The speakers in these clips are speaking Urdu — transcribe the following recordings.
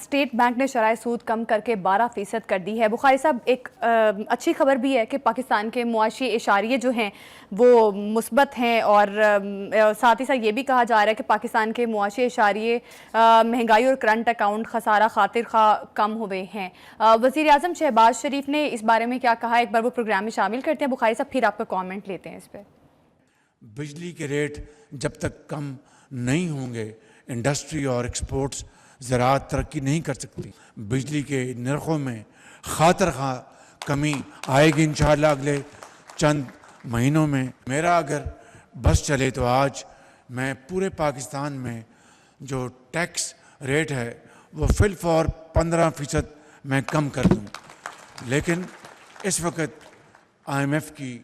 اسٹیٹ بینک نے شرائح سود کم کر کے 12% کر دی ہے۔ بخاری صاحب، ایک اچھی خبر بھی ہے کہ پاکستان کے معاشی اشاریے جو ہیں وہ مثبت ہیں، اور ساتھ ہی ساتھ یہ بھی کہا جا رہا ہے کہ پاکستان کے معاشی اشاریے مہنگائی اور کرنٹ اکاؤنٹ خسارہ خاطر خواہ کم ہوئے ہیں۔ وزیر اعظم شہباز شریف نے اس بارے میں کیا کہا، ایک بار وہ پروگرام میں شامل کرتے ہیں بخاری صاحب، پھر آپ کا کامنٹ لیتے ہیں اس پہ۔ بجلی کے ریٹ جب تک کم نہیں ہوں گے انڈسٹری اور ایکسپورٹس زراعت ترقی نہیں کر سکتی۔ بجلی کے نرخوں میں خاطر خواہ کمی آئے گی انشاءاللہ اگلے چند مہینوں میں۔ میرا اگر بس چلے تو آج میں پورے پاکستان میں جو ٹیکس ریٹ ہے وہ فی الفور 15% میں کم کر دوں، لیکن اس وقت IMF کی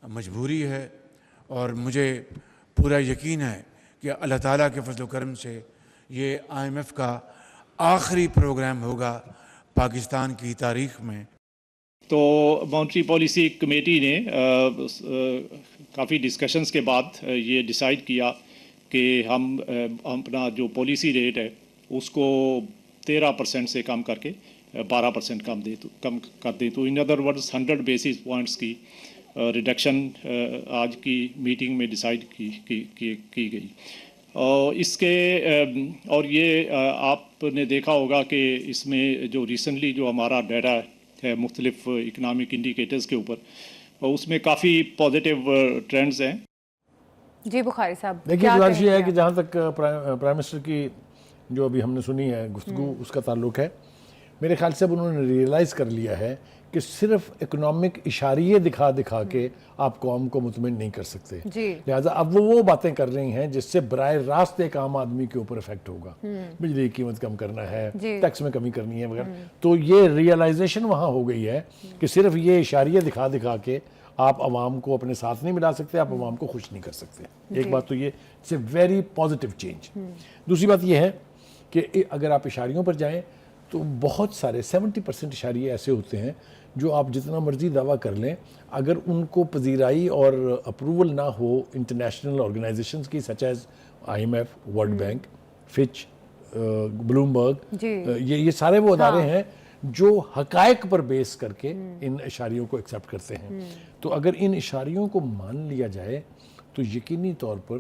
مجبوری ہے، اور مجھے پورا یقین ہے کہ اللہ تعالیٰ کے فضل و کرم سے یہ IMF کا آخری پروگرام ہوگا پاکستان کی تاریخ میں۔ تو مانیٹری پالیسی کمیٹی نے کافی ڈسکشنز کے بعد یہ ڈیسائیڈ کیا کہ ہم اپنا جو پالیسی ریٹ ہے اس کو 13% سے کم کر کے 12% کم کر دیں۔ تو in other words 100 basis points کی ریڈکشن آج کی میٹنگ میں ڈیسائیڈ کی گئی۔ اور اس کے اور یہ آپ نے دیکھا ہوگا کہ اس میں جو ریسنٹلی جو ہمارا ڈیٹا ہے مختلف اکنامک انڈیکیٹرز کے اوپر، اس میں کافی پازیٹیو ٹرینڈز ہیں۔ جی بخاری صاحب، دیکھیے گزارش یہ ہے کہ جہاں تک پرائم منسٹر کی جو ابھی ہم نے سنی ہے گفتگو اس کا تعلق ہے، میرے خیال سے اب انہوں نے ریئلائز کر لیا ہے کہ صرف اکنامک اشاریے دکھا کے آپ قوم کو مطمئن نہیں کر سکتے، لہٰذا اب وہ باتیں کر رہی ہیں جس سے براہ راست ایک عام آدمی کے اوپر افیکٹ ہوگا۔ بجلی کی قیمت کم کرنا ہے، ٹیکس میں کمی کرنی ہے وغیرہ، تو یہ ریئلائزیشن وہاں ہو گئی ہے کہ صرف یہ اشاریے دکھا کے آپ عوام کو اپنے ساتھ نہیں ملا سکتے، آپ عوام کو خوش نہیں کر سکتے۔ ایک بات تو یہ it's a very positive change. دوسری بات یہ ہے کہ اگر آپ اشاریوں پر جائیں تو بہت سارے 70% اشاریے ایسے ہوتے ہیں جو آپ جتنا مرضی دعویٰ کر لیں، اگر ان کو پذیرائی اور اپروول نہ ہو انٹرنیشنل آرگنائزیشنز کی such as IMF، world bank, Fitch, Bloomberg, یہ سارے وہ ادارے ہیں جو حقائق پر بیس کر کے ان اشاریوں کو ایکسیپٹ کرتے ہیں۔ تو اگر ان اشاریوں کو مان لیا جائے تو یقینی طور پر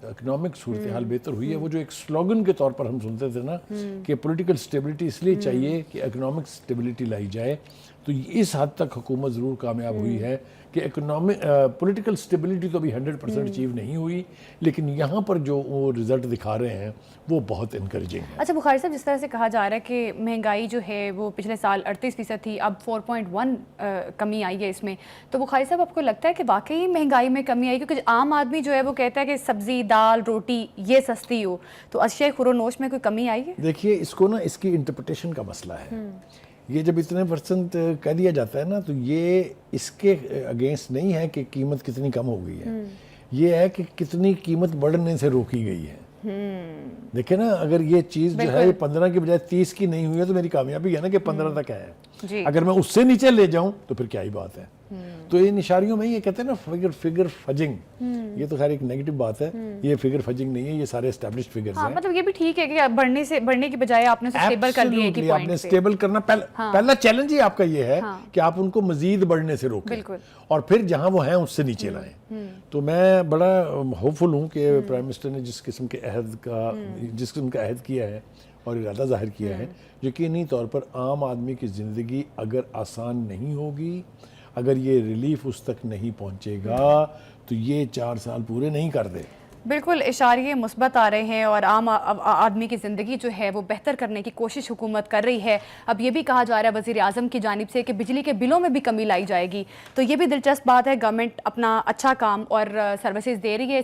اکنامک صورتحال بہتر ہوئی ہے۔ وہ جو ایک سلوگن کے طور پر ہم سنتے تھے نا کہ پولیٹیکل سٹیبلٹی اس لیے چاہیے کہ اکنامک سٹیبلٹی لائی جائے، تو اس حد تک حکومت ضرور کامیاب ہوئی ہے کہ پولیٹیکل سٹیبلٹی تو ابھی 100% اچیو نہیں ہوئی، لیکن یہاں پر جو وہ رزلٹ دکھا رہے ہیں وہ بہت انکریجنگ ہے۔ اچھا بخاری صاحب، جس طرح سے کہا جا رہا ہے کہ مہنگائی جو ہے وہ پچھلے سال 38% تھی، اب 4.1 کمی آئی ہے اس میں، تو بخاری صاحب آپ کو لگتا ہے کہ واقعی مہنگائی میں کمی آئی؟ کیونکہ عام آدمی جو ہے وہ کہتا ہے کہ سبزی، دال، روٹی یہ سستی ہو، تو اشیاء خورونوش میں کوئی کمی آئی ہے؟ دیکھیے اس کو نا اس کی انٹرپریٹیشن کا مسئلہ ہے۔ یہ جب اتنے % کہہ دیا جاتا ہے نا تو یہ اس کے اگینسٹ نہیں ہے کہ قیمت کتنی کم ہو گئی ہے، یہ ہے کہ کتنی قیمت بڑھنے سے روکی گئی ہے۔ دیکھیں نا، اگر یہ چیز جو ہے 15 کی بجائے 30 کی نہیں ہوئی ہے تو میری کامیابی ہے نا کہ 15 تک ہے۔ اگر میں اس سے نیچے لے جاؤں تو پھر کیا ہی بات ہے۔ تو ان اشاریوں میں یہ کہتے ہیں نا فگر فجنگ، یہ تو خیر ایک نیگیٹو بات ہے، یہ فگر فجنگ نہیں ہے، یہ سارے اسٹیبلشڈ فگرز ہیں۔ مطلب یہ بھی ٹھیک ہے کہ بڑھنے کی بجائے آپ نے اسٹیبل کر دیا ایک ہی پوائنٹ سے۔ آپ نے اسٹیبل کرنا پہلا چیلنج ہی آپ کا یہ ہے کہ آپ ان کو مزید بڑھنے سے روکیں اور پھر جہاں وہ ہیں اس سے نیچے لائیں۔ تو میں بڑا ہوپ فل ہوں کہ پرائم منسٹر نے جس قسم کا عہد کیا ہے اور ارادہ ظاہر کیا ہے، یقینی طور پر عام آدمی کی زندگی اگر آسان نہیں ہوگی، اگر یہ ریلیف اس تک نہیں پہنچے گا تو یہ 4 سال پورے نہیں کر دے۔ بالکل اشاریے مثبت آ رہے ہیں اور عام آدمی کی زندگی جو ہے وہ بہتر کرنے کی کوشش حکومت کر رہی ہے۔ اب یہ بھی کہا جا رہا ہے وزیر اعظم کی جانب سے کہ بجلی کے بلوں میں بھی کمی لائی جائے گی، تو یہ بھی دلچسپ بات ہے۔ گورنمنٹ اپنا اچھا کام اور سروسز دے رہی ہے۔